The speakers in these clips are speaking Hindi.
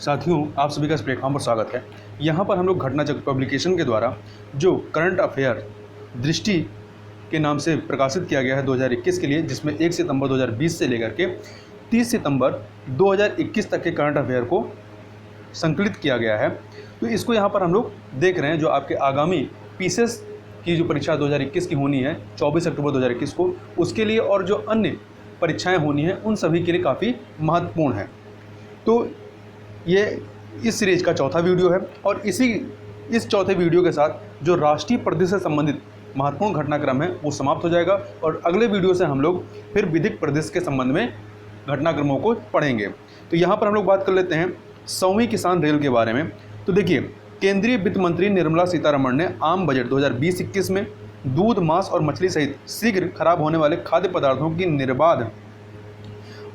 साथियों, आप सभी का इस प्लेटफॉर्म पर स्वागत है। यहाँ पर हम लोग घटना चक्र पब्लिकेशन के द्वारा जो करंट अफेयर दृष्टि के नाम से प्रकाशित किया गया है 2021 के लिए, जिसमें 1 सितंबर 2020 से लेकर के 30 सितंबर 2021 तक के करंट अफेयर को संकलित किया गया है। तो इसको यहाँ पर हम लोग देख रहे हैं, जो आपके आगामी पीसीएस की जो परीक्षा 2021 की होनी है 24 अक्टूबर 2021 को, उसके लिए और जो अन्य परीक्षाएँ होनी हैं उन सभी के लिए काफ़ी महत्वपूर्ण है। तो ये इस सीरीज़ का चौथा वीडियो है और इस चौथे वीडियो के साथ जो राष्ट्रीय प्रदेश से संबंधित महत्वपूर्ण घटनाक्रम है वो समाप्त हो जाएगा और अगले वीडियो से हम लोग फिर विधिक प्रदेश के संबंध में घटनाक्रमों को पढ़ेंगे। तो यहाँ पर हम लोग बात कर लेते हैं 100वीं किसान रेल के बारे में। तो देखिए, केंद्रीय वित्त मंत्री निर्मला सीतारमण ने आम बजट 2020-21 में दूध, मांस और मछली सहित शीघ्र खराब होने वाले खाद्य पदार्थों की निर्बाध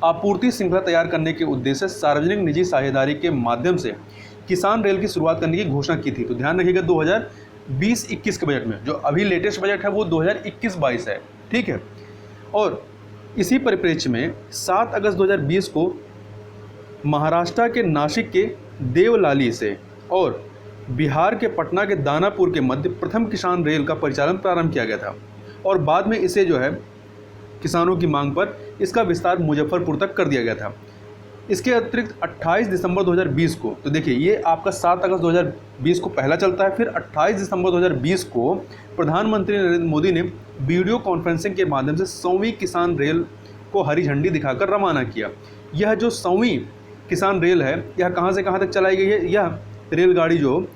आपूर्ति श्रृंखला तैयार करने के उद्देश्य से सार्वजनिक निजी साझेदारी के माध्यम से किसान रेल की शुरुआत करने की घोषणा की थी। तो ध्यान रखिएगा, 2020-21 के बजट में जो अभी लेटेस्ट बजट है वो 2021-22 है, ठीक है। और इसी परिप्रेक्ष्य में 7 अगस्त 2020 को महाराष्ट्र के नासिक के देवलाली से और बिहार के पटना के दानापुर के मध्य प्रथम किसान रेल का परिचालन प्रारंभ किया गया था और बाद में इसे जो है किसानों की मांग पर इसका विस्तार मुजफ्फरपुर तक कर दिया गया था। इसके अतिरिक्त 28 दिसंबर 2020 को, तो देखिए ये आपका 7 अगस्त 2020 को पहला चलता है, फिर 28 दिसंबर 2020 को प्रधानमंत्री नरेंद्र मोदी ने वीडियो कॉन्फ्रेंसिंग के माध्यम से 100वीं किसान रेल को हरी झंडी दिखाकर रवाना किया। यह जो 100वीं किसान रेल है, यह कहाँ से कहाँ तक चलाई गई है? यह रेलगाड़ी जो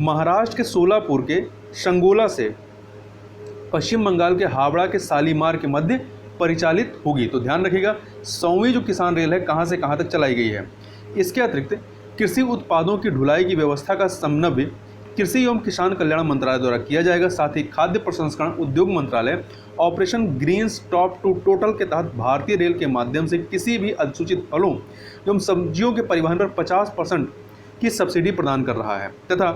महाराष्ट्र के सोलापुर के शंगोला से पश्चिम बंगाल के हावड़ा के शालीमार के मध्य परिचालित होगी। तो ध्यान रखिएगा, 100वीं जो किसान रेल है कहाँ से कहाँ तक चलाई गई है। इसके अतिरिक्त कृषि उत्पादों की ढुलाई की व्यवस्था का समन्वय कृषि एवं किसान कल्याण मंत्रालय द्वारा किया जाएगा। साथ ही खाद्य प्रसंस्करण उद्योग मंत्रालय operation green stop to total के तहत भारतीय रेल के माध्यम से किसी भी अनुसूचित फलों एवं सब्जियों के परिवहन पर 50% की सब्सिडी प्रदान कर रहा है तथा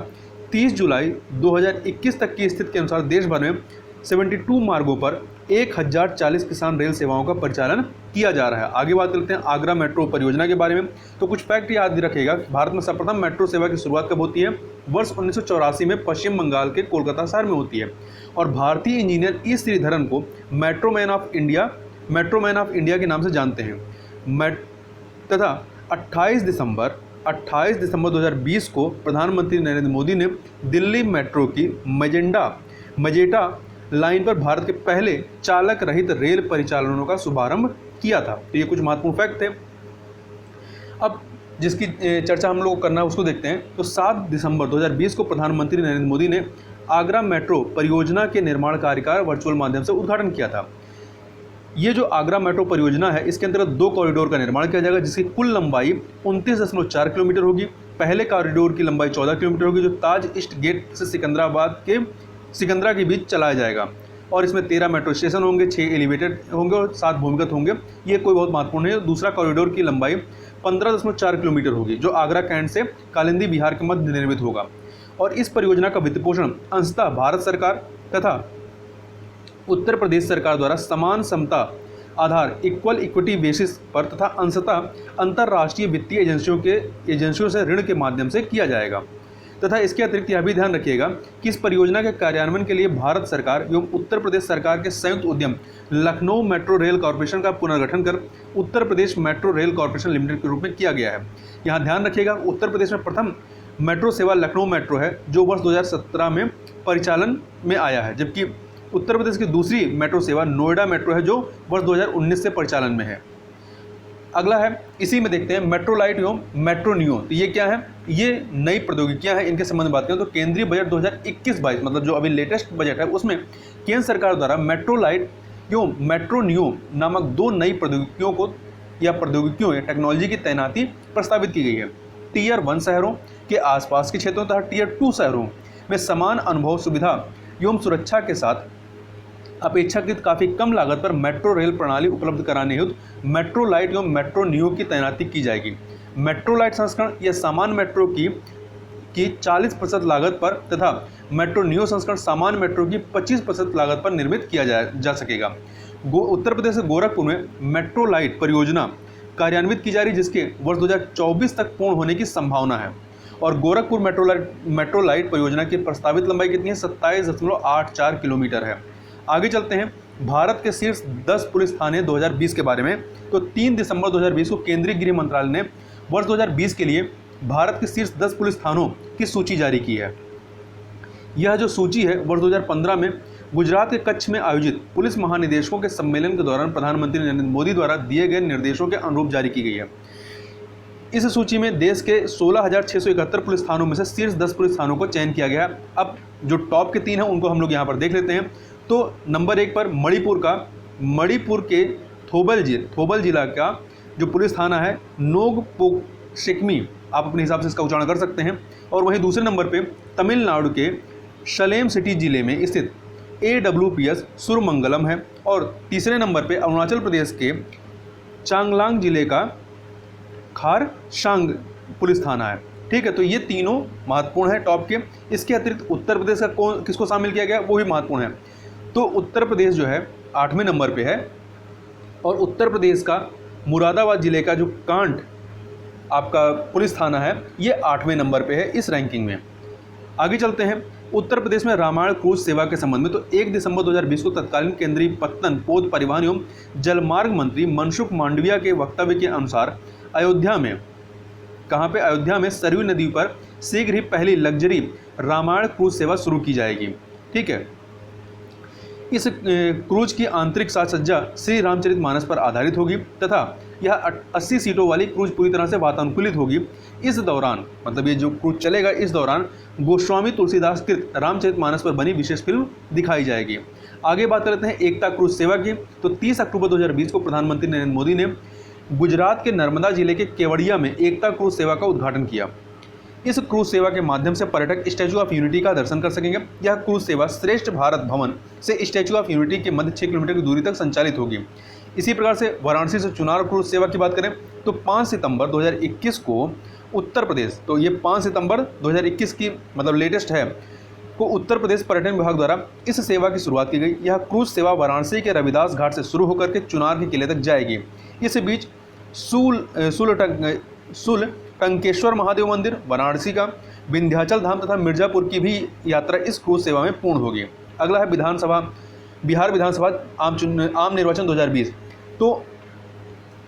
30 जुलाई 2021 तक की स्थिति के अनुसार देश भर में 72 मार्गों पर 1040 किसान रेल सेवाओं का परिचालन किया जा रहा है। आगे बात करते हैं आगरा मेट्रो परियोजना के बारे में। तो कुछ फैक्ट याद रखेगा, भारत में सर्वप्रथम मेट्रो सेवा की शुरुआत कब होती है? वर्ष 1984 में पश्चिम बंगाल के कोलकाता शहर में होती है और भारतीय इंजीनियर ई श्रीधरन को मेट्रो मैन ऑफ इंडिया के नाम से जानते हैं। तथा 28 दिसंबर 2020 को प्रधानमंत्री नरेंद्र मोदी ने दिल्ली मेट्रो की मजेटा लाइन पर भारत के पहले चालक रहित रेल परिचालनों का शुभारंभ किया था। तो ये कुछ महत्वपूर्ण फैक्ट थे। अब जिसकी चर्चा हम लोग करना है उसको देखते हैं। तो 7 दिसंबर 2020 को प्रधानमंत्री नरेंद्र मोदी ने आगरा मेट्रो परियोजना के निर्माण कार्य का वर्चुअल माध्यम से उद्घाटन किया था। ये जो आगरा मेट्रो परियोजना है, इसके अंतर्गत 2 कॉरिडोर का निर्माण किया जाएगा जिसकी कुल लंबाई 29.4 किलोमीटर होगी। पहले कॉरिडोर की लंबाई 14 किलोमीटर होगी, जो ताज ईस्ट गेट से सिकंदरा के बीच चलाया जाएगा और इसमें 13 मेट्रो स्टेशन होंगे, 6 एलिवेटेड होंगे और 7 भूमिगत होंगे। ये कोई बहुत महत्वपूर्ण है। दूसरा कॉरिडोर की लंबाई 15.4 किलोमीटर होगी, जो आगरा कैंट से कालिंदी बिहार के मध्य निर्मित होगा और इस परियोजना का वित्त पोषण अंशतः भारत सरकार तथा उत्तर प्रदेश सरकार द्वारा समान समता आधार इक्वल इक्विटी बेसिस पर तथा अंशतः अंतर्राष्ट्रीय वित्तीय एजेंसियों से ऋण के माध्यम से किया जाएगा। तथा इसके अतिरिक्त यह भी ध्यान रखिएगा कि इस परियोजना के कार्यान्वयन के लिए भारत सरकार एवं उत्तर प्रदेश सरकार के संयुक्त उद्यम लखनऊ मेट्रो रेल कॉर्पोरेशन का पुनर्गठन कर Uttar Pradesh metro rail corporation limited के रूप में किया गया है। यहाँ ध्यान रखिएगा, उत्तर प्रदेश में प्रथम मेट्रो सेवा लखनऊ मेट्रो है जो वर्ष 2017 में परिचालन में आया है, जबकि उत्तर प्रदेश की दूसरी मेट्रो सेवा नोएडा मेट्रो है जो वर्ष 2019 से परिचालन में है। अगला है, इसी में देखते हैं मेट्रो लाइट एवं मेट्रो नियो। तो ये क्या है? ये नई प्रौद्योगिकियां हैं, इनके संबंध में बात करें तो केंद्रीय बजट 2021-22 मतलब जो अभी लेटेस्ट बजट है उसमें केंद्र सरकार द्वारा मेट्रो लाइट एवं मेट्रो नियो नामक 2 नई प्रौद्योगिकियों या टेक्नोलॉजी की तैनाती प्रस्तावित की गई है। टीयर 1 शहरों के आसपास के क्षेत्रों तथा टीयर 2 शहरों में समान अनुभव, सुविधा एवं सुरक्षा के साथ अपेक्षाकृत काफ़ी कम लागत पर मेट्रो रेल प्रणाली उपलब्ध कराने हेतु मेट्रो लाइट एवं मेट्रो नियो की तैनाती की जाएगी। मेट्रो लाइट संस्करण या सामान्य मेट्रो की 40% लागत पर तथा मेट्रो नियो संस्करण सामान्य मेट्रो की 25% लागत पर निर्मित किया जा सकेगा। उत्तर प्रदेश के गोरखपुर में मेट्रो लाइट परियोजना कार्यान्वित की जा रही, जिसके वर्ष 2024 तक पूर्ण होने की संभावना है। और गोरखपुर मेट्रो लाइट परियोजना की प्रस्तावित लंबाई कितनी है? 27.84 किलोमीटर है। आगे चलते हैं भारत के शीर्ष 10 पुलिस थाने 2020 के बारे में। तो 3 दिसंबर 2020 को केंद्रीय गृह मंत्रालय ने वर्ष 2020 के लिए भारत के शीर्ष 10 पुलिस थानों की सूची जारी की है। यह जो सूची है वर्ष 2015 में गुजरात के कच्छ में आयोजित पुलिस महानिदेशकों के सम्मेलन के दौरान प्रधानमंत्री नरेंद्र मोदी द्वारा दिए गए निर्देशों के अनुरूप जारी की गई है। इस सूची में देश के 16,671 पुलिस थानों में से शीर्ष 10 पुलिस थानों को चयन किया गया है। अब जो टॉप के 3 हैं उनको हम लोग यहाँ पर देख लेते हैं। तो नंबर 1 पर मणिपुर के थोबल जिला का जो पुलिस थाना है नोगपोकशिक्मी, आप अपने हिसाब से इसका उच्चारण कर सकते हैं। और वहीं दूसरे नंबर पे तमिलनाडु के सलेम सिटी जिले में स्थित AWPS सुरमंगलम है। और तीसरे नंबर पे अरुणाचल प्रदेश के चांगलांग जिले का खारसांग पुलिस थाना है। ठीक है, तो ये तीनों महत्वपूर्ण है टॉप के। इसके अतिरिक्त उत्तर प्रदेश का किसको शामिल किया गया वो भी महत्वपूर्ण है। तो उत्तर प्रदेश जो है 8वें नंबर पे है, और उत्तर प्रदेश का मुरादाबाद जिले का जो कांट आपका पुलिस थाना है ये 8वें नंबर पे है इस रैंकिंग में। आगे चलते हैं उत्तर प्रदेश में रामायण क्रूज सेवा के संबंध में। तो 1 दिसंबर 2020 को तत्कालीन केंद्रीय पत्तन, पोत, परिवहन एवं जलमार्ग मंत्री मनसुख मांडविया के वक्तव्य के अनुसार अयोध्या में सरयू नदी पर शीघ्र ही पहली लग्जरी रामायण क्रूज सेवा शुरू की जाएगी। ठीक है, इस क्रूज की आंतरिक साज सज्जा श्री रामचरितमानस पर आधारित होगी तथा यह 80 सीटों वाली क्रूज पूरी तरह से वातानुकूलित होगी। इस दौरान, मतलब ये जो क्रूज चलेगा, इस दौरान गोस्वामी तुलसीदास कृत रामचरितमानस पर बनी विशेष फिल्म दिखाई जाएगी। आगे बात करते हैं एकता क्रूज सेवा की। तो 30 अक्टूबर 2020 को प्रधानमंत्री नरेंद्र मोदी ने गुजरात के नर्मदा जिले के केवड़िया में एकता क्रूज सेवा का उद्घाटन किया। इस क्रूज सेवा के माध्यम से पर्यटक स्टैचू ऑफ यूनिटी का दर्शन कर सकेंगे। यह क्रूज सेवा श्रेष्ठ भारत भवन से स्टैचू ऑफ यूनिटी के मध्य 6 किलोमीटर की दूरी तक संचालित होगी। इसी प्रकार से वाराणसी से चुनार क्रूज सेवा की बात करें तो 5 सितंबर 2021 को उत्तर प्रदेश, तो ये 5 सितंबर 2021 की मतलब लेटेस्ट है, को उत्तर प्रदेश पर्यटन विभाग द्वारा इस सेवा की शुरुआत की गई। यह क्रूज सेवा वाराणसी के रविदास घाट से शुरू होकर के चुनार के किले तक जाएगी। इस बीच टंकेश्वर महादेव मंदिर, वाराणसी का विंध्याचल धाम तथा मिर्जापुर की भी यात्रा इस क्रूज सेवा में पूर्ण होगी। अगला है बिहार विधानसभा आम निर्वाचन 2020। तो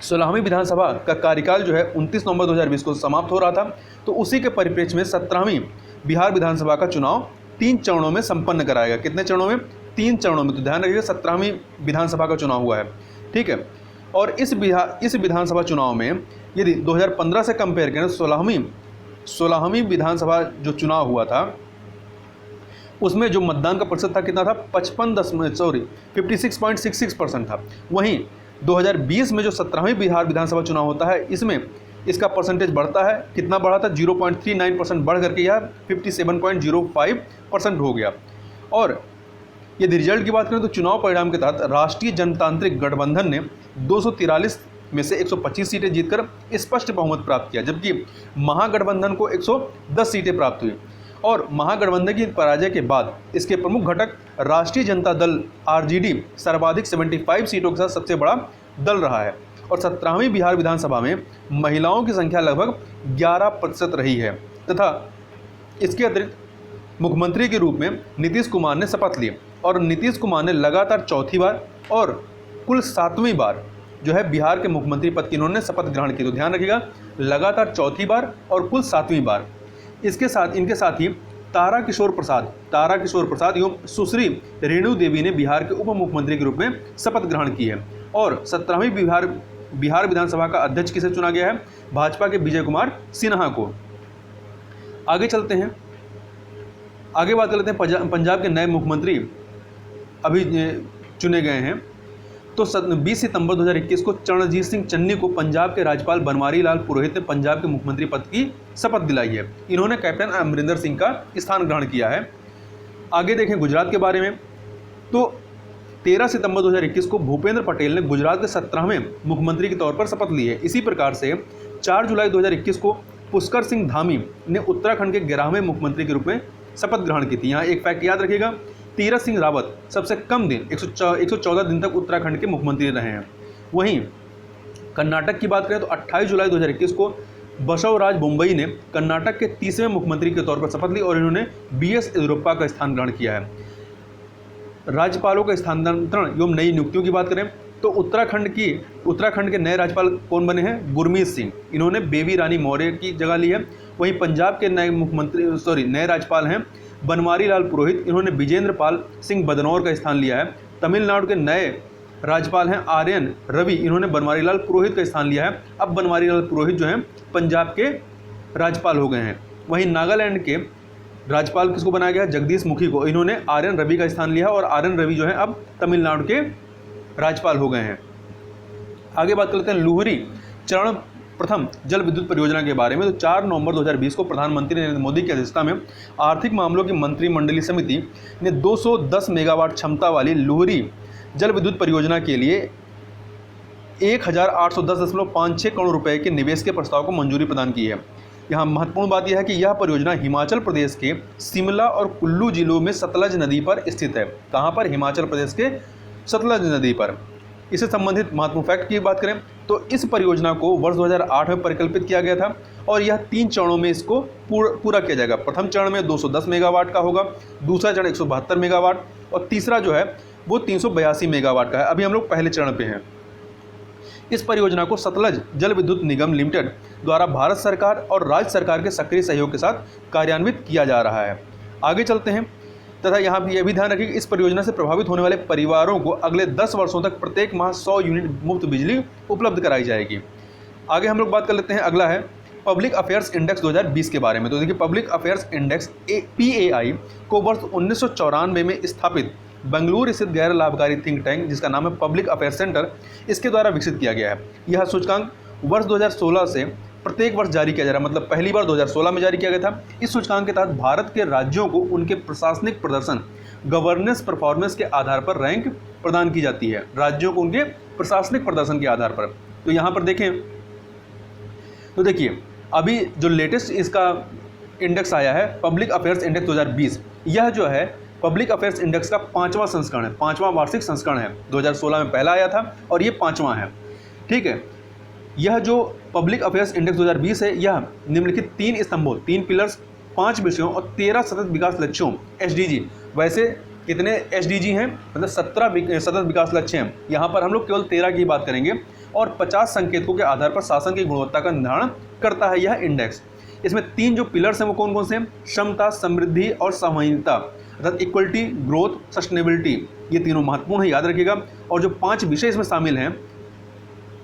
16वीं विधानसभा का कार्यकाल जो है 29 नवंबर 2020 को समाप्त हो रहा था। तो उसी के परिप्रेक्ष्य में 17वीं बिहार विधानसभा का चुनाव 3 चरणों में संपन्न कराया गया। कितने चरणों में? 3 चरणों में। तो ध्यान रखिएगा 17वीं विधानसभा का चुनाव हुआ है। ठीक है, और इस विधानसभा चुनाव में यदि 2015 से कंपेयर करें, 16वीं विधानसभा जो चुनाव हुआ था उसमें जो मतदान का प्रतिशत था कितना था? 56.66% था। वहीं 2020 में जो 17वीं बिहार विधानसभा चुनाव होता है इसमें इसका परसेंटेज बढ़ता है। कितना बढ़ा था? 0.39% बढ़ करके यह 57.05% हो गया। और यदि रिजल्ट की बात करें तो चुनाव परिणाम के तहत राष्ट्रीय जनतांत्रिक गठबंधन ने 243 में से 125 सीटें जीतकर स्पष्ट बहुमत प्राप्त किया, जबकि महागठबंधन को 110 सीटें प्राप्त हुई। और महागठबंधन की पराजय के बाद इसके प्रमुख घटक राष्ट्रीय जनता दल RJD सर्वाधिक 75 सीटों के साथ सबसे बड़ा दल रहा है। और 17वीं बिहार विधानसभा में महिलाओं की संख्या लगभग 11% रही है तथा इसके अतिरिक्त मुख्यमंत्री के रूप में नीतीश कुमार ने शपथ ली। और नीतीश कुमार ने लगातार चौथी बार और कुल 7वीं बार जो है बिहार के मुख्यमंत्री पद की इन्होंने शपथ ग्रहण की। तो ध्यान रखिएगा, लगातार चौथी बार और कुल 7वीं बार। इनके साथ ही तारा किशोर प्रसाद एवं सुश्री रेणु देवी ने बिहार के उप मुख्यमंत्री के रूप में शपथ ग्रहण की है। और 17वीं बिहार विधानसभा का अध्यक्ष किसे चुना गया है? भाजपा के विजय कुमार सिन्हा को। आगे चलते हैं, आगे बात कर लेते हैं पंजाब के नए मुख्यमंत्री अभी चुने गए हैं। तो 20 सितंबर 2021 को चरणजीत सिंह चन्नी को पंजाब के राज्यपाल बनवारी लाल पुरोहित ने पंजाब के मुख्यमंत्री पद की शपथ दिलाई है। इन्होंने कैप्टन अमरिंदर सिंह का स्थान ग्रहण किया है। आगे देखें गुजरात के बारे में। तो 13 सितंबर 2021 को भूपेंद्र पटेल ने गुजरात के 17वें मुख्यमंत्री के तौर पर शपथ ली है। इसी प्रकार से 4 जुलाई 2021 को पुष्कर सिंह धामी ने उत्तराखंड के 11वें मुख्यमंत्री के रूप में शपथ ग्रहण की थी। यहाँ एक फैक्ट याद रखिएगा, तीरथ सिंह रावत सबसे कम दिन 114 दिन तक उत्तराखंड के मुख्यमंत्री रहे हैं। वहीं कर्नाटक की बात करें तो 28 जुलाई 2021 को बसवराज बोम्मई ने कर्नाटक के 30वें मुख्यमंत्री के तौर पर शपथ ली और इन्होंने BS येदियुरप्पा का स्थान ग्रहण किया है। राज्यपालों का स्थानांतरण एवं नई नियुक्तियों की बात करें तो उत्तराखंड के नए राज्यपाल कौन बने हैं? गुरमीत सिंह, इन्होंने बेबी रानी मौर्य की जगह ली है। वहीं पंजाब के नए राज्यपाल हैं बनवारी लाल पुरोहित, इन्होंने विजेंद्र पाल सिंह बदनौर का स्थान लिया है। तमिलनाडु के नए राज्यपाल हैं आर्यन रवि, इन्होंने बनवारी लाल पुरोहित का स्थान लिया है। अब बनवारी लाल पुरोहित जो हैं पंजाब के राज्यपाल हो गए हैं। वहीं नागालैंड के राज्यपाल किसको बनाया गया? जगदीश मुखी को, इन्होंने आर्यन रवि का स्थान लिया और आर्यन रवि जो है अब तमिलनाडु के राज्यपाल हो गए हैं। आगे बात करते हैं लुहरी चरण प्रथम जल विद्युत परियोजना के बारे में। तो 4 नवंबर 2020 को प्रधानमंत्री नरेंद्र मोदी की अध्यक्षता में आर्थिक मामलों की मंत्रिमंडलीय समिति ने 210 मेगावाट क्षमता वाली लुहरी जल विद्युत परियोजना के लिए 1810.56 करोड़ रुपए के निवेश के प्रस्ताव को मंजूरी प्रदान की है। यहाँ महत्वपूर्ण बात यह है कि यह परियोजना हिमाचल प्रदेश के शिमला और कुल्लू जिलों में सतलज नदी पर स्थित है। कहाँ पर? हिमाचल प्रदेश के सतलज नदी पर। इससे संबंधित महत्वपूर्ण फैक्ट की बात करें तो इस परियोजना को वर्ष 2008 में परिकल्पित किया गया था और यह 3 चरणों में इसको पूरा किया जाएगा। प्रथम चरण में 210 मेगावाट का होगा, दूसरा चरण 172 मेगावाट और तीसरा जो है वो 382 मेगावाट का है। अभी हम लोग पहले चरण पे हैं। इस परियोजना को सतलज जल विद्युत निगम लिमिटेड द्वारा भारत सरकार और राज्य सरकार के सक्रिय सहयोग के साथ कार्यान्वित किया जा रहा है। आगे चलते हैं तथा यहाँ पर यह भी ध्यान रखिए कि इस परियोजना से प्रभावित होने वाले परिवारों को अगले 10 वर्षों तक प्रत्येक माह 100 यूनिट मुफ्त बिजली उपलब्ध कराई जाएगी। आगे हम लोग बात कर लेते हैं, अगला है पब्लिक अफेयर्स इंडेक्स 2020 के बारे में। तो देखिए पब्लिक अफेयर्स इंडेक्स PAI को वर्ष 1994 में स्थापित बेंगलुरु स्थित गैर लाभकारी थिंक टैंक जिसका नाम है पब्लिक अफेयर्स सेंटर, इसके द्वारा विकसित किया गया है। यह सूचकांक वर्ष 2016 से प्रत्येक वर्ष जारी किया जा रहा है, मतलब पहली बार 2016 में जारी किया गया था। इस सूचकांक के तहत भारत के राज्यों को उनके प्रशासनिक प्रदर्शन गवर्नेंस परफॉर्मेंस के आधार पर रैंक प्रदान की जाती है, राज्यों को उनके प्रशासनिक प्रदर्शन के आधार पर। तो यहाँ पर देखें तो देखिए अभी जो लेटेस्ट इसका इंडेक्स आया है पब्लिक अफेयर्स इंडेक्स 2020, यह जो है पब्लिक अफेयर्स इंडेक्स का 5वां संस्करण है, 5वां वार्षिक संस्करण है। 2016 में पहला आया था और ये 5वां है। ठीक है, यह जो पब्लिक अफेयर्स इंडेक्स 2020 है यह निम्नलिखित 3 स्तंभों, 3 पिलर्स, 5 विषयों और 13 सतत विकास लक्ष्यों SDG, वैसे कितने SDG हैं? मतलब 17 सतत विकास लक्ष्य हैं। यहाँ पर हम लोग केवल 13 की बात करेंगे और 50 संकेतकों के आधार पर शासन की गुणवत्ता का निर्धारण करता है यह इंडेक्स। इसमें 3 जो पिलर्स हैं वो कौन कौन से हैं? क्षमता, समृद्धि और समानता, अर्थात इक्वलिटी, ग्रोथ, सस्टेनेबिलिटी, ये तीनों महत्वपूर्ण है, याद रखिएगा। और जो 5 विषय इसमें शामिल हैं,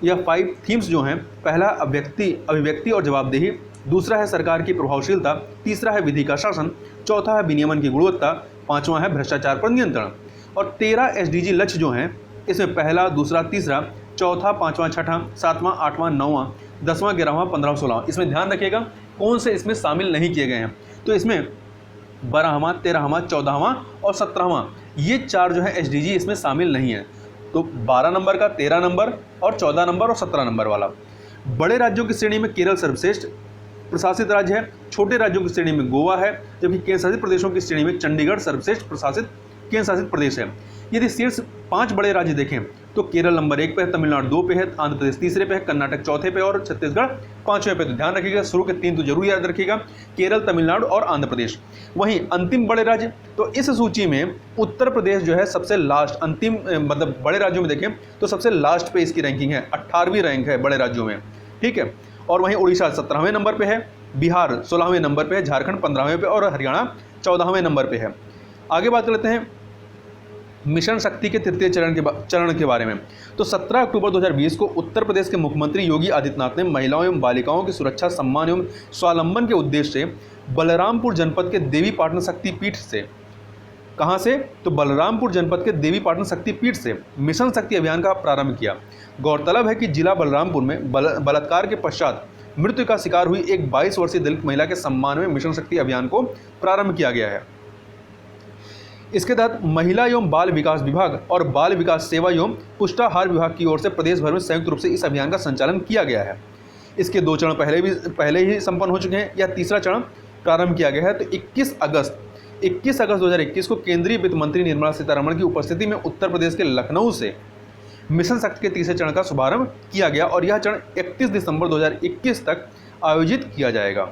यह 5 थीम्स जो हैं, पहला अभिव्यक्ति और जवाबदेही, दूसरा है सरकार की प्रभावशीलता, तीसरा है विधि का शासन, चौथा है विनियमन की गुणवत्ता, 5वां है भ्रष्टाचार पर नियंत्रण। और 13 SDG लक्ष्य जो हैं इसमें पहला, दूसरा, तीसरा, चौथा, 5वां, 6वां, 7वां, 8वां, 9वां, 10वां, 11वां, 15वां, 16वां, इसमें ध्यान रखिएगा कौन से इसमें शामिल नहीं किए गए हैं। तो इसमें 12वां, 13वां, 14वां और 17वां, ये 4 जो है SDG इसमें शामिल नहीं है। तो 12 नंबर का, 13 नंबर और 14 नंबर और 17 नंबर वाला। बड़े राज्यों की श्रेणी में केरल सर्वश्रेष्ठ प्रशासित राज्य है, छोटे राज्यों की श्रेणी में गोवा है, जबकि केंद्र शासित प्रदेशों की श्रेणी में चंडीगढ़ सर्वश्रेष्ठ प्रशासित केंद्र शासित प्रदेश है। यदि शीर्ष 5 बड़े राज्य देखें तो केरल नंबर 1 पे है, तमिलनाडु 2 पे है, आंध्र प्रदेश तीसरे पे है, कर्नाटक चौथे पे और छत्तीसगढ़ 5वें पे। तो ध्यान रखिएगा, शुरू के 3 तो जरूर याद रखिएगा, केरल, तमिलनाडु और आंध्र प्रदेश। वहीं अंतिम बड़े राज्य, तो इस सूची में उत्तर प्रदेश जो है सबसे लास्ट, अंतिम मतलब बड़े राज्यों में देखें तो सबसे लास्ट पे इसकी रैंकिंग है, 18वीं रैंक है बड़े राज्यों में। ठीक है, और वहीं उड़ीसा 17वें नंबर पे है, बिहार 16वें नंबर पे है, झारखंड 15वें पे और हरियाणा 14वें नंबर पे है। आगे बात कर लेते हैं मिशन शक्ति के तृतीय चरण के बारे में। तो 17 अक्टूबर 2020 को उत्तर प्रदेश के मुख्यमंत्री योगी आदित्यनाथ ने महिलाओं एवं बालिकाओं की सुरक्षा, सम्मान एवं स्वावलंबन के उद्देश्य से बलरामपुर जनपद के देवीपाटन शक्तिपीठ से, कहाँ से? तो बलरामपुर जनपद के देवीपाटन शक्तिपीठ से मिशन शक्ति अभियान का प्रारंभ किया। गौरतलब है कि जिला बलरामपुर में बलात्कार के पश्चात मृत्यु का शिकार हुई एक 22 वर्षीय दलित महिला के सम्मान में मिशन शक्ति अभियान को प्रारंभ किया गया है। इसके तहत महिला एवं बाल विकास विभाग और बाल विकास सेवा एवं पुष्टाहार विभाग की ओर से प्रदेश भर में संयुक्त रूप से इस अभियान का संचालन किया गया है। इसके 2 चरण पहले ही संपन्न हो चुके हैं, यह तीसरा चरण प्रारंभ किया गया है। तो 21 अगस्त 2021 को केंद्रीय वित्त मंत्री निर्मला सीतारमण की उपस्थिति में उत्तर प्रदेश के लखनऊ से मिशन शक्ति के तीसरे चरण का शुभारंभ किया गया और यह चरण 31 दिसंबर 2021 तक आयोजित किया जाएगा।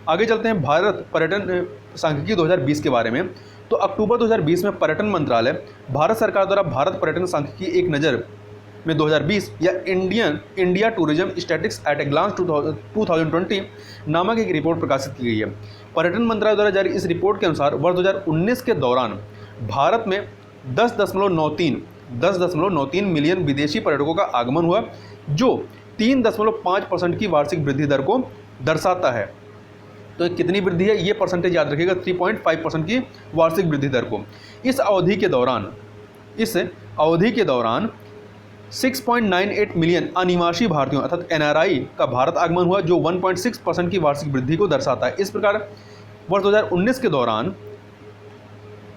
आगे चलते हैं भारत पर्यटन सांख्यिकी 2020 के बारे में। तो अक्टूबर 2020 में पर्यटन मंत्रालय भारत सरकार द्वारा भारत पर्यटन सांख्यिकी एक नज़र में 2020 या India tourism statistics at a glance 2020 नामक एक रिपोर्ट प्रकाशित की गई है। पर्यटन मंत्रालय द्वारा जारी इस रिपोर्ट के अनुसार वर्ष 2019 के दौरान भारत में 10.93 मिलियन विदेशी पर्यटकों का आगमन हुआ, जो 3.5% की वार्षिक वृद्धि दर को दर्शाता है। तो कितनी वृद्धि है ये परसेंटेज याद रखिएगा, 3.5% की वार्षिक वृद्धि दर को। इस अवधि के दौरान 6.98 मिलियन अनिवासी भारतीयों अर्थात NRI का भारत आगमन हुआ, जो 1.6% की वार्षिक वृद्धि को दर्शाता है। इस प्रकार वर्ष 2019 के दौरान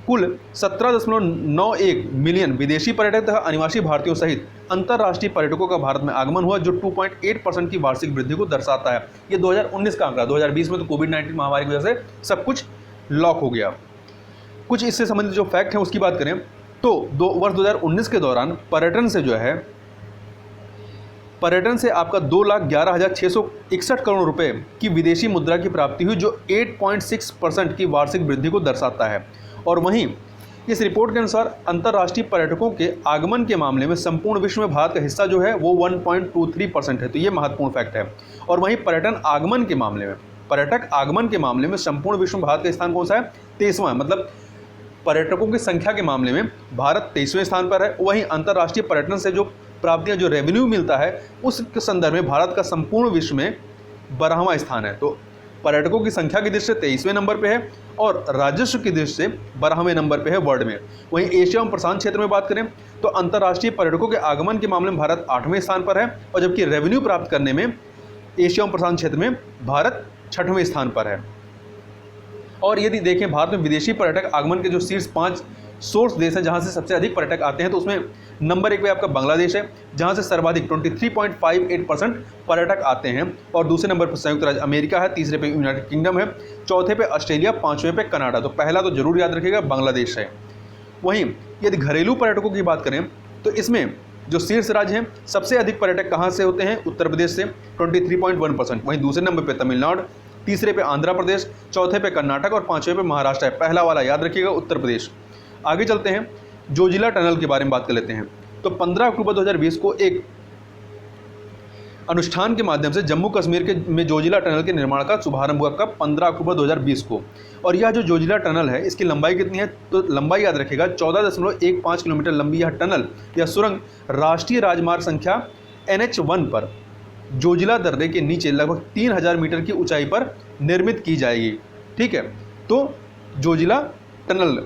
कुल 17.91 मिलियन विदेशी पर्यटक तथा अनिवासी भारतीयों सहित अंतर्राष्ट्रीय पर्यटकों का भारत में आगमन हुआ, जो 2.8% की वार्षिक वृद्धि को दर्शाता है। ये 2019 का आंकड़ा, 2020 में तो कोविड-19 महामारी की वजह से सब कुछ लॉक हो गया। कुछ इससे संबंधित जो फैक्ट हैं उसकी बात करें तो वर्ष 2019 के दौरान पर्यटन से आपका 2,11,661 करोड़ रुपए की विदेशी मुद्रा की प्राप्ति हुई, जो 8.6% की वार्षिक वृद्धि को दर्शाता है। और वहीं इस रिपोर्ट के अनुसार अंतर्राष्ट्रीय पर्यटकों के आगमन के मामले में संपूर्ण विश्व में भारत का हिस्सा जो है वो 1.23% है। तो ये महत्वपूर्ण फैक्ट है। और वहीं पर्यटक आगमन के मामले में संपूर्ण विश्व में भारत का स्थान कौन सा है? 23वां है। मतलब पर्यटकों की संख्या के मामले में भारत 23वें स्थान पर है। वहीं अंतर्राष्ट्रीय पर्यटन से जो प्राप्तियां, जो रेवेन्यू मिलता है, उस संदर्भ में भारत का संपूर्ण विश्व में 12वां स्थान है। तो पर्यटकों की संख्या की दृष्टि से 23वें नंबर पे है और राजस्व की दृष्टि से 12वें नंबर पे है वर्ल्ड में। वहीं एशिया एवं प्रशांत क्षेत्र में बात करें तो अंतर्राष्ट्रीय पर्यटकों के आगमन के मामले में भारत 8वें स्थान पर है, और जबकि रेवेन्यू प्राप्त करने में एशिया एवं प्रशांत क्षेत्र में भारत 6वें स्थान पर है। और यदि देखें भारत में विदेशी पर्यटक आगमन के जो शीर्ष 5 सोर्स देश हैं जहां से सबसे अधिक पर्यटक आते हैं, तो उसमें नंबर 1 पे आपका बांग्लादेश है, जहां से सर्वाधिक 23.58% पर्यटक आते हैं। और दूसरे नंबर पर संयुक्त राज्य अमेरिका है, तीसरे पे यूनाइटेड किंगडम है, चौथे पे ऑस्ट्रेलिया, 5वें पे कनाडा। तो पहला तो जरूर याद रखिएगा बांग्लादेश है। वहीं यदि घरेलू पर्यटकों की बात करें तो इसमें जो शीर्ष राज्य हैं, सबसे अधिक पर्यटक कहाँ से होते हैं? उत्तर प्रदेश से 23.1%। वहीं दूसरे नंबर पर तमिलनाडु, तीसरे पे आंध्र प्रदेश, चौथे पे कर्नाटक और 5वें पे महाराष्ट्र है। पहला वाला याद रखिएगा उत्तर प्रदेश। आगे चलते हैं, जोजिला टनल के बारे में बात कर लेते हैं। तो 15 अक्टूबर 2020 को एक अनुष्ठान के माध्यम से जम्मू कश्मीर में जोजिला टनल के निर्माण का शुभारंभ हुआ। कब? 15 अक्टूबर 2020 को। और यह जो जोजिला टनल है इसकी लंबाई कितनी है? तो लंबाई याद रखिएगा 14.15 किलोमीटर लंबी यह टनल या सुरंग राष्ट्रीय राजमार्ग संख्या NH1 पर जोजिला दर्रे के नीचे लगभग 3000 मीटर की ऊंचाई पर निर्मित की जाएगी। ठीक है, तो जोजिला टनल।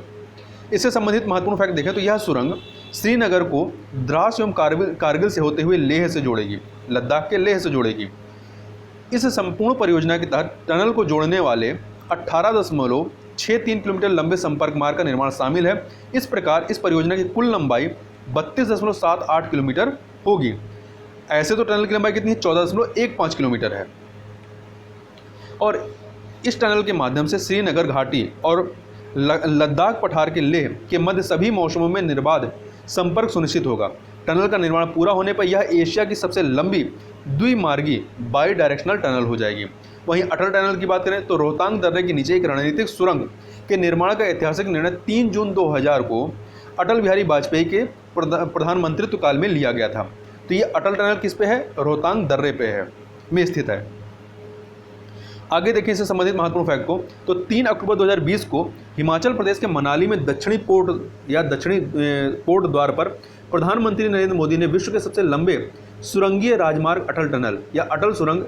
इससे संबंधित महत्वपूर्ण फैक्ट देखें तो यह सुरंग श्रीनगर को द्रास एवं कारगिल से होते हुए लेह से जोड़ेगी, लद्दाख के लेह से जोड़ेगी। इस संपूर्ण परियोजना के तहत टनल को जोड़ने वाले 18.63 किलोमीटर लंबे संपर्क मार्ग का निर्माण शामिल है। इस प्रकार इस परियोजना की कुल लंबाई 32.78 किलोमीटर होगी। ऐसे तो टनल की लंबाई कितनी है? 14.15 किलोमीटर है। और इस टनल के माध्यम से श्रीनगर घाटी और लद्दाख पठार के लेह के मध्य सभी मौसमों में निर्बाध संपर्क सुनिश्चित होगा। टनल का निर्माण पूरा होने पर यह एशिया की सबसे लंबी द्विमार्गी बाई डायरेक्शनल टनल हो जाएगी। वहीं अटल टनल की बात करें तो रोहतांग दर्रे के नीचे एक रणनीतिक सुरंग के निर्माण का ऐतिहासिक निर्णय 3 जून 2000 को अटल बिहारी वाजपेयी के प्रधानमंत्रित्व काल में लिया गया था। तो ये अटल टनल किस पे है? रोहतांग दर्रे पे है में स्थित है। आगे देखें इससे संबंधित महत्वपूर्ण फैक्ट को, तो 3 अक्टूबर 2020 को हिमाचल प्रदेश के मनाली में दक्षिणी पोर्ट द्वार पर प्रधानमंत्री नरेंद्र मोदी ने विश्व के सबसे लंबे सुरंगीय राजमार्ग अटल टनल या अटल सुरंग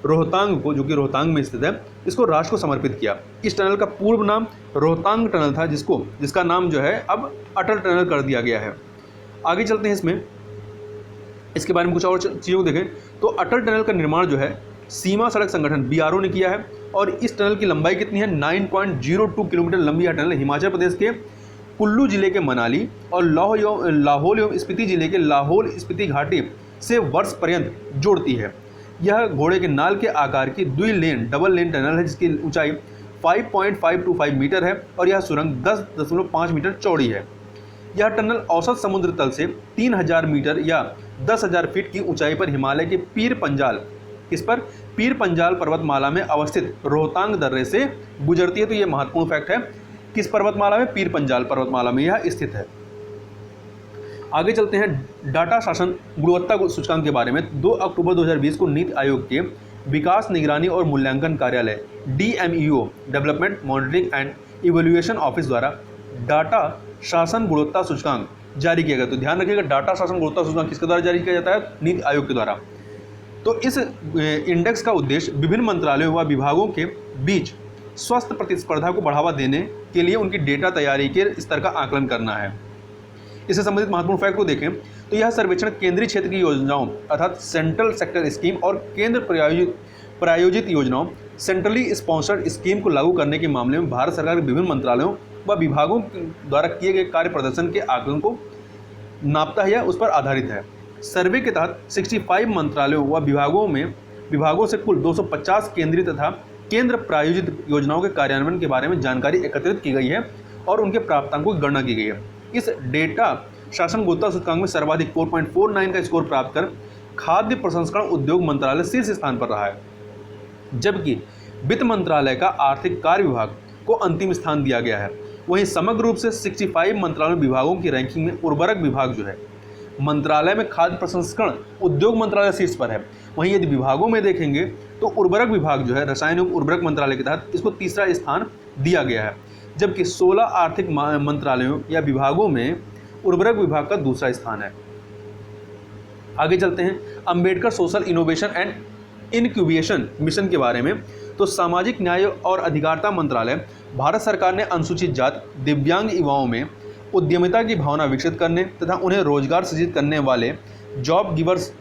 रोहतांग को, जो कि रोहतांग में स्थित है, इसको राष्ट्र को समर्पित किया। इस टनल का पूर्व नाम रोहतांग टनल था, जिसका नाम जो है अब अटल टनल कर दिया गया है। आगे चलते हैं, इसके बारे में कुछ और चीज़ों को देखें तो अटल टनल का निर्माण जो है सीमा सड़क संगठन BRO ने किया है। और इस टनल की लंबाई कितनी है? 9.02 किलोमीटर लंबी यह टनल हिमाचल प्रदेश के कुल्लू जिले के मनाली और लाहौल एवं स्पीति जिले के लाहौल स्पीति घाटी से वर्ष पर्यंत जोड़ती है। यह घोड़े के नाल के आकार की डबल लेन टनल है, जिसकी ऊंचाई 5.525 मीटर है और यह सुरंग 10.5 मीटर चौड़ी है। यह टनल औसत समुद्र तल से 3000 मीटर या 10,000 फीट की ऊंचाई पर हिमालय के पीर पंजाल, इस पर पीर पंजाल पर्वतमाला में अवस्थित रोहतांग दर्रे से गुजरती है। तो यह महत्वपूर्ण फैक्ट है, किस पर्वतमाला में? पीर पंजाल पर्वतमाला में यह स्थित है। आगे चलते हैं डाटा शासन गुणवत्ता सूचकांक के बारे में। 2 अक्टूबर 2020 को नीति आयोग के विकास निगरानी और मूल्यांकन कार्यालय DMEO development monitoring and evaluation office द्वारा डाटा शासन गुणवत्ता सूचकांक जारी किया गया। तो ध्यान रखिएगा, डाटा शासन गुणवत्ता सूचकांक किसके द्वारा जारी किया जाता है? नीति आयोग के द्वारा। तो इस इंडेक्स का उद्देश्य विभिन्न मंत्रालयों व विभागों के बीच स्वस्थ प्रतिस्पर्धा को बढ़ावा देने के लिए उनकी डेटा तैयारी के स्तर का आकलन करना है। इससे संबंधित महत्वपूर्ण फैक्ट को देखें तो यह सर्वेक्षण केंद्रीय क्षेत्र की योजनाओं अर्थात सेंट्रल सेक्टर स्कीम और केंद्र प्रायोजित योजनाओं सेंट्रली स्पॉन्सर्ड स्कीम को लागू करने के मामले में भारत सरकार के विभिन्न मंत्रालयों व विभागों द्वारा किए गए कार्य प्रदर्शन के आकलन को नापता है या उस पर आधारित है। सर्वे के तहत 65 मंत्रालयों व विभागों से कुल 250 केंद्रीय तथा केंद्र प्रायोजित योजनाओं के कार्यान्वयन के बारे में जानकारी एकत्रित की गई है और उनके प्राप्तांकों की गणना की गई है। इस डेटा शासन गुणवत्ता सूचकांक में सर्वाधिक 4.49 का स्कोर प्राप्त कर खाद्य प्रसंस्करण उद्योग मंत्रालय शीर्ष स्थान पर रहा है, जबकि वित्त मंत्रालय का आर्थिक कार्य विभाग को अंतिम स्थान दिया गया है। वहीं समग्र रूप से 65 मंत्रालय विभागों की रैंकिंग में उर्वरक विभाग जो है मंत्रालय में खाद्य प्रसंस्करण उद्योग मंत्रालय शीर्ष पर है। वहीं यदि विभागों में देखेंगे तो उर्वरक विभाग जो है रसायन एवं उर्वरक मंत्रालय के तहत इसको तीसरा स्थान दिया गया है, जबकि 16 आर्थिक मंत्रालयों या विभागों में उर्वरक विभाग का दूसरा स्थान है। आगे चलते हैं Ambedkar social innovation and incubation mission के बारे में। तो सामाजिक न्याय और अधिकारिता मंत्रालय भारत सरकार ने अनुसूचित जाति दिव्यांग युवाओं में उद्यमिता की भावना विकसित करने तथा उन्हें रोजगार सृजित करने वाले जॉब गिवर्स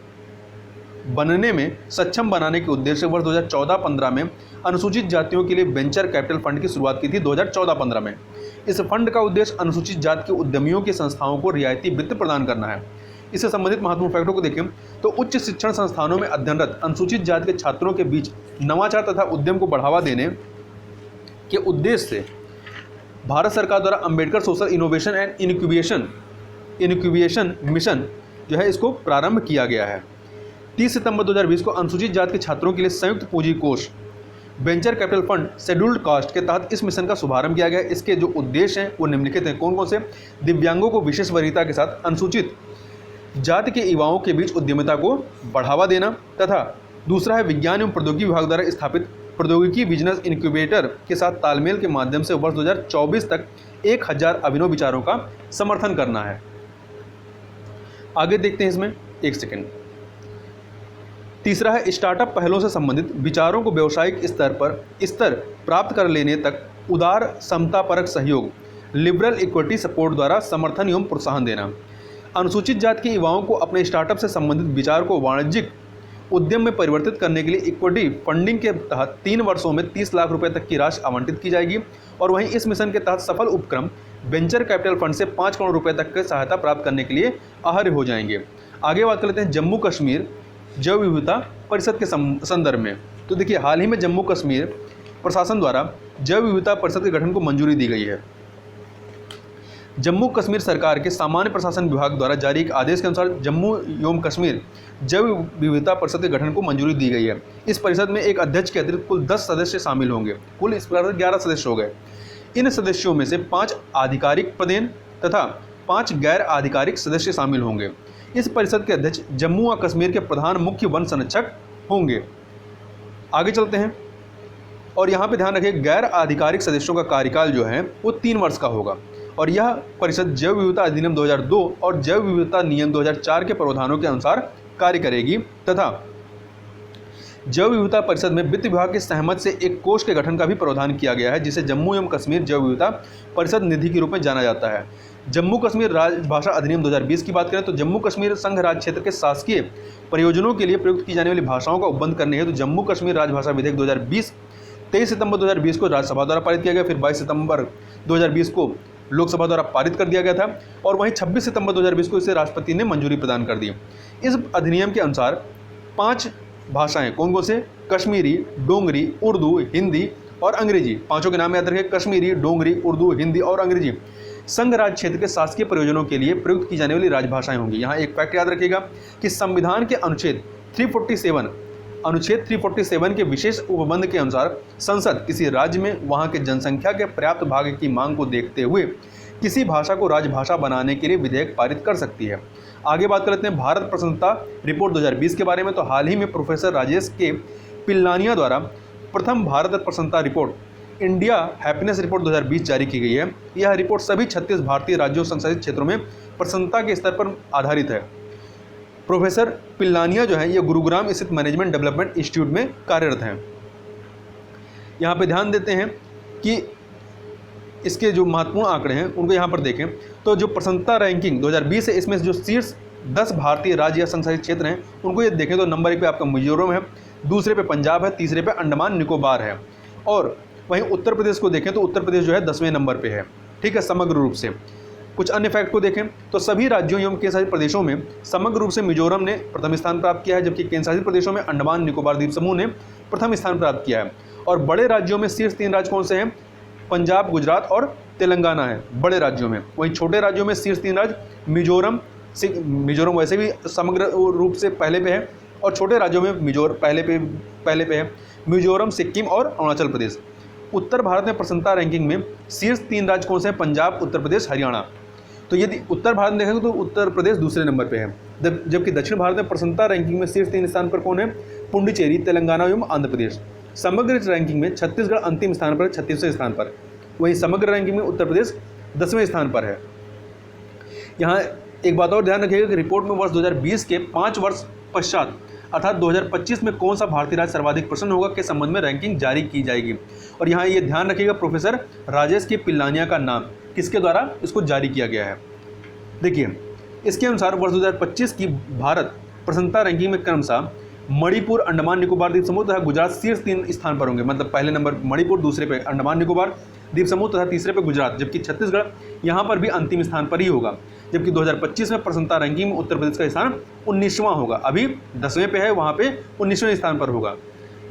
बनने में सक्षम बनाने के उद्देश्य से वर्ष 2014-15 में अनुसूचित जातियों के लिए वेंचर कैपिटल फंड की शुरुआत की थी 2014-15 में। इस फंड का उद्देश्य अनुसूचित जाति के उद्यमियों की संस्थाओं को रियायती वित्त प्रदान करना है। इससे संबंधित महत्वपूर्ण फैक्टरों को देखें तो उच्च शिक्षण संस्थानों में अध्ययनरत अनुसूचित जाति के छात्रों के बीच नवाचार तथा उद्यम को बढ़ावा देने के उद्देश्य से भारत सरकार द्वारा Ambedkar social innovation and incubation mission जो है इसको प्रारंभ किया गया है। 30 सितंबर 2020 को अनुसूचित जाति के छात्रों के लिए संयुक्त पूंजी कोष venture capital fund scheduled caste के तहत इस मिशन का शुभारंभ किया गया। इसके जो उद्देश्य हैं वो निम्नलिखित हैं। कौन कौन से? दिव्यांगों को विशेष वरीयता के साथ अनुसूचित जाति के युवाओं के बीच उद्यमिता को बढ़ावा देना तथा दूसरा है विज्ञान एवं प्रौद्योगिकी विभाग द्वारा स्थापित प्रौद्योगिकी बिजनेस इनक्यूबेटर के साथ तालमेल के माध्यम से वर्ष 2024 तक 1000 अभिनव विचारों का समर्थन करना है। आगे देखते हैं इसमें, एक सेकेंड। तीसरा है स्टार्टअप पहलों से संबंधित विचारों को व्यावसायिक स्तर प्राप्त कर लेने तक उदार समतापरक सहयोग लिबरल इक्विटी सपोर्ट द्वारा समर्थन एवं प्रोत्साहन देना। अनुसूचित जाति के युवाओं को अपने स्टार्टअप से संबंधित विचार को वाणिज्यिक उद्यम में परिवर्तित करने के लिए इक्विटी फंडिंग के तहत 3 वर्षों में 30 लाख रुपए तक की राशि आवंटित की जाएगी और वहीं इस मिशन के तहत सफल उपक्रम वेंचर कैपिटल फंड से 5 करोड़ रुपए तक की सहायता प्राप्त करने के लिए अहर्य हो जाएंगे। आगे बात कर लेते हैं जम्मू कश्मीर जैव विविधता परिषद के संदर्भ में। तो देखिए, हाल ही में जम्मू कश्मीर प्रशासन द्वारा जैव विविधता परिषद के गठन को मंजूरी दी गई है। जम्मू कश्मीर सरकार के सामान्य प्रशासन विभाग द्वारा जारी एक आदेश के अनुसार जम्मू एवं कश्मीर जैव विविधता परिषद के गठन को मंजूरी दी गई है। इस परिषद में एक अध्यक्ष के अतिरिक्त कुल 10 सदस्य शामिल होंगे। कुल इस प्रकार 11 सदस्य हो गए। इन सदस्यों में से 5 आधिकारिक पदेन तथा 5 गैर आधिकारिक सदस्य शामिल होंगे। इस परिषद के अध्यक्ष जम्मू व कश्मीर के प्रधान मुख्य वन संरक्षक होंगे। आगे चलते हैं और यहाँ पे ध्यान रखें, गैर आधिकारिक सदस्यों का कार्यकाल जो है वो 3 वर्ष का होगा और यह परिषद जैव विविधता अधिनियम 2002 और जैव विविधता नियम 2004 के प्रावधानों के अनुसार कार्य करेगी तथा जैव विविधता परिषद में वित्त विभाग की सहमत से एक कोष के गठन का भी प्रावधान किया गया है, जिसे जम्मू एवं कश्मीर जैव विविधता परिषद निधि के रूप में जाना जाता है। जम्मू कश्मीर राजभाषा अधिनियम 2020 की बात करें तो जम्मू कश्मीर संघ राज्य क्षेत्र के शासकीय प्रयोजनों के लिए प्रयुक्त की जाने वाली भाषाओं का उपबंध करने हेतु जम्मू कश्मीर राजभाषा विधेयक 2020 23 सितंबर 2020 को राज्यसभा द्वारा पारित किया गया, फिर 22 सितंबर 2020 को लोकसभा द्वारा पारित कर दिया गया था और वहीं 26 सितंबर 2020 को इसे राष्ट्रपति ने मंजूरी प्रदान कर दी। इस अधिनियम के अनुसार 5 भाषाएं कौन कौन से? कश्मीरी, डोंगरी, उर्दू, हिंदी और अंग्रेजी। 5 के नाम याद रखें, कश्मीरी, डोंगरी, उर्दू, हिंदी और अंग्रेजी। संघ राज्य क्षेत्र के शासकीय प्रयोजनों के लिए प्रयुक्त की जाने वाली राजभाषाएं होंगी। यहाँ एक फैक्ट याद रखिएगा कि संविधान के अनुच्छेद 347 के विशेष उपबंध के अनुसार संसद किसी राज्य में वहां के जनसंख्या के पर्याप्त भाग की मांग को देखते हुए किसी भाषा को राजभाषा बनाने के लिए विधेयक पारित कर सकती है। आगे बात कर लेते हैं भारत प्रसन्नता रिपोर्ट 2020 के बारे में। तो हाल ही में प्रोफेसर राजेश के पिल्लानिया द्वारा प्रथम भारत प्रसन्नता रिपोर्ट इंडिया हैप्पीनेस रिपोर्ट 2020 जारी की गई है। यह रिपोर्ट सभी 36 भारतीय राज्यों संसदीय क्षेत्रों में प्रसन्नता के स्तर पर आधारित है। प्रोफेसर पिल्लानिया जो है ये गुरुग्राम स्थित मैनेजमेंट डेवलपमेंट इंस्टीट्यूट में कार्यरत हैं। यहाँ पे ध्यान देते हैं कि इसके जो महत्वपूर्ण आंकड़े हैं उनको यहाँ पर देखें तो जो प्रसन्नता रैंकिंग 2020 है इसमें जो शीर्ष 10 भारतीय राज्य या संसदीय क्षेत्र हैं उनको ये देखें तो नंबर 1 पे आपका मिजोरम है, दूसरे पे पंजाब है, तीसरे पे अंडमान निकोबार है और वहीं उत्तर प्रदेश को देखें तो उत्तर प्रदेश जो है 10वें नंबर पे है। ठीक है, समग्र रूप से। कुछ अन्य फैक्ट को देखें तो सभी राज्यों एवं केंद्र शासित प्रदेशों में समग्र रूप से मिजोरम ने प्रथम स्थान प्राप्त किया है, जबकि केंद्र शासित प्रदेशों में अंडमान निकोबार द्वीप समूह ने प्रथम स्थान प्राप्त किया है। और बड़े राज्यों में शीर्ष 3 राज्य कौन से हैं? पंजाब, गुजरात और तेलंगाना है बड़े राज्यों में। वहीं छोटे राज्यों में शीर्ष 3 राज्य मिजोरम वैसे भी समग्र रूप से पहले पे है और छोटे राज्यों में पहले पे है मिजोरम, सिक्किम और अरुणाचल प्रदेश। उत्तर भारत में प्रसन्नता रैंकिंग में शीर्ष 3 राज्य कौन से हैं? पंजाब, उत्तर प्रदेश, हरियाणा। तो यदि उत्तर भारत में देखेंगे तो उत्तर प्रदेश दूसरे नंबर पे है, जबकि दक्षिण भारत में प्रसन्नता रैंकिंग में शीर्ष 3 स्थान पर कौन है? पुडुचेरी, तेलंगाना एवं आंध्र प्रदेश। समग्र रैंकिंग में छत्तीसगढ़ अंतिम स्थान पर, 36वें स्थान पर। वहीं समग्र रैंकिंग में उत्तर प्रदेश 10वें स्थान पर है। यहाँ एक बात और ध्यान रखिएगा कि रिपोर्ट में वर्ष 2020 के 5 वर्ष पश्चात अर्थात 2025 में कौन सा भारतीय राज्य सर्वाधिक प्रसन्न होगा के संबंध में रैंकिंग जारी की जाएगी। और यहाँ ये ध्यान रखिएगा प्रोफेसर राजेश के पिल्लानिया का नाम किसके द्वारा इसको जारी किया गया है। देखिए इसके अनुसार वर्ष 2025 की भारत प्रसन्नता रैंकिंग में क्रमशः मणिपुर, अंडमान निकोबार द्वीप समूह तथा गुजरात शीर्ष 3 स्थान पर होंगे। मतलब पहले नंबर मणिपुर, दूसरे पे अंडमान निकोबार द्वीप समूह तथा तीसरे पे गुजरात, जबकि छत्तीसगढ़ यहाँ पर भी अंतिम स्थान पर ही होगा। जबकि 2025 में प्रसन्नता रैंकिंग में उत्तर प्रदेश का स्थान 19वां होगा। अभी 10वें पे है, वहाँ पे 19वें स्थान पर होगा।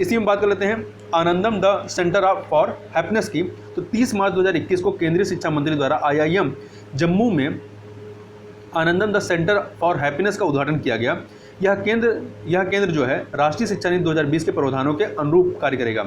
इसी में बात कर लेते हैं आनंदम द सेंटर फॉर हैप्पीनेस की। तो 30 मार्च 2021 को केंद्रीय शिक्षा मंत्री द्वारा IIM जम्मू में आनंदम द सेंटर फॉर हैप्पीनेस का उद्घाटन किया गया। यह केंद्र जो है राष्ट्रीय शिक्षा नीति 2020 के प्रावधानों के अनुरूप कार्य करेगा।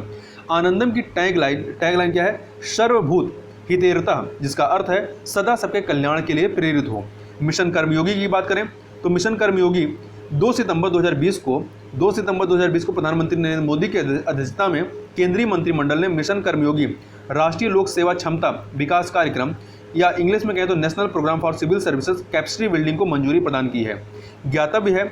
आनंदम की टैगलाइन क्या है? सर्वभूत हितेरतः, जिसका अर्थ है सदा सबके कल्याण के लिए प्रेरित हो। मिशन कर्मयोगी की बात करें तो मिशन कर्मयोगी 2 सितंबर 2020 को प्रधानमंत्री नरेंद्र मोदी की अध्यक्षता में केंद्रीय मंत्रिमंडल ने मिशन कर्मयोगी राष्ट्रीय लोक सेवा क्षमता विकास कार्यक्रम या इंग्लिश में कहें तो national programme for civil services capacity building को मंजूरी प्रदान की है। ज्ञातव्य है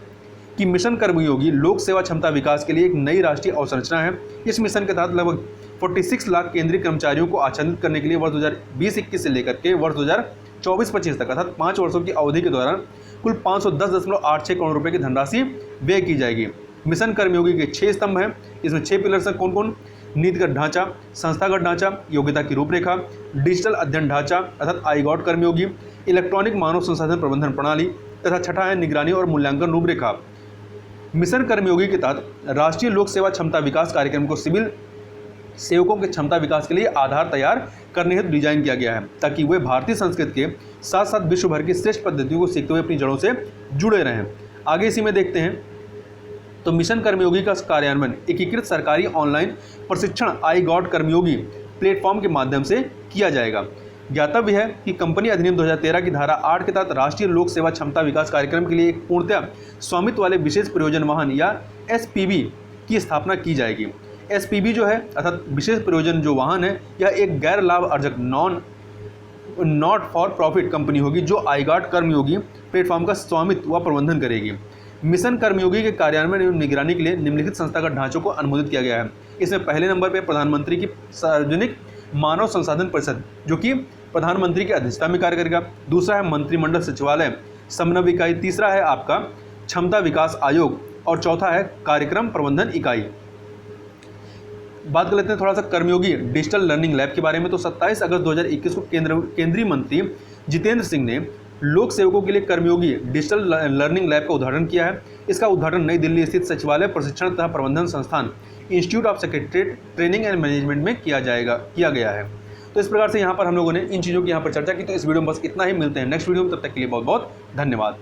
कि मिशन कर्मयोगी लोक सेवा क्षमता विकास के लिए एक नई राष्ट्रीय अवसंरचना है। इस मिशन के तहत लगभग 46 लाख केंद्रीय कर्मचारियों को आच्छादित करने के लिए वर्ष 2020-21 से लेकर के वर्ष 2024-25 तक अर्थात 5 वर्षों की अवधि के दौरान कुल 510.86 करोड़ रुपए की धनराशि व्यय की जाएगी। मिशन कर्मयोगी के 6 स्तंभ हैं। इसमें 6 पिलर्स हैं। कौन कौन? नीतिगत ढांचा, संस्थागत ढांचा, योग्यता की रूपरेखा, डिजिटल अध्ययन ढांचा अर्थात आईगॉट कर्मयोगी, इलेक्ट्रॉनिक मानव संसाधन प्रबंधन प्रणाली तथा छठा है निगरानी और मूल्यांकन रूपरेखा। मिशन कर्मयोगी के तहत राष्ट्रीय लोक सेवा क्षमता विकास कार्यक्रम को सिविल सेवकों के क्षमता विकास के लिए आधार तैयार करने हेतु डिजाइन किया गया है, ताकि वे भारतीय संस्कृति के साथ साथ विश्व भर की श्रेष्ठ पद्धतियों को सीखते हुए अपनी जड़ों से जुड़े रहें। आगे इसी में देखते हैं तो मिशन कर्मयोगी का कार्यान्वयन एकीकृत सरकारी ऑनलाइन प्रशिक्षण आईगॉट कर्मयोगी प्लेटफॉर्म के माध्यम से किया जाएगा। ज्ञातव्य है कि कंपनी अधिनियम 2013 की धारा 8 के तहत राष्ट्रीय लोक सेवा क्षमता विकास कार्यक्रम के लिए एक पूर्णतः स्वामित्व वाले विशेष प्रयोजन वाहन या SPV की स्थापना की जाएगी। SPV जो है अर्थात विशेष प्रयोजन जो वाहन है यह एक गैर लाभ Arjak not for profit company होगी जो आईगॉट कर्मयोगी प्लेटफॉर्म का स्वामित्व व प्रबंधन करेगी। मिशन कर्मयोगी के कार्यान्वयन एवं निगरानी के लिए निम्नलिखित संस्थागत ढांचों को अनुमोदित किया गया है। इसमें पहले नंबर पर प्रधानमंत्री की सार्वजनिक मानव संसाधन परिषद जो कि प्रधानमंत्री की अध्यक्षता में कार्य करेगा। दूसरा है मंत्रिमंडल सचिवालय समन्वय इकाई। तीसरा है आपका क्षमता विकास आयोग और चौथा है कार्यक्रम प्रबंधन इकाई। बात कर लेते हैं थोड़ा सा कर्मयोगी डिजिटल लर्निंग लैब के बारे में। तो 27 अगस्त 2021 को केंद्रीय मंत्री जितेंद्र सिंह ने लोक सेवकों के लिए कर्मयोगी डिजिटल लर्निंग लैब का उद्घाटन किया है। इसका उद्घाटन नई दिल्ली स्थित सचिवालय प्रशिक्षण तथा प्रबंधन संस्थान institute of secretariat training and management में किया गया है। तो इस प्रकार से यहाँ पर हम लोगों ने इन चीज़ों की यहाँ पर चर्चा की। तो इस वीडियो में बस इतना ही, मिलते हैं नेक्स्ट वीडियो में, तब तक के लिए बहुत बहुत धन्यवाद।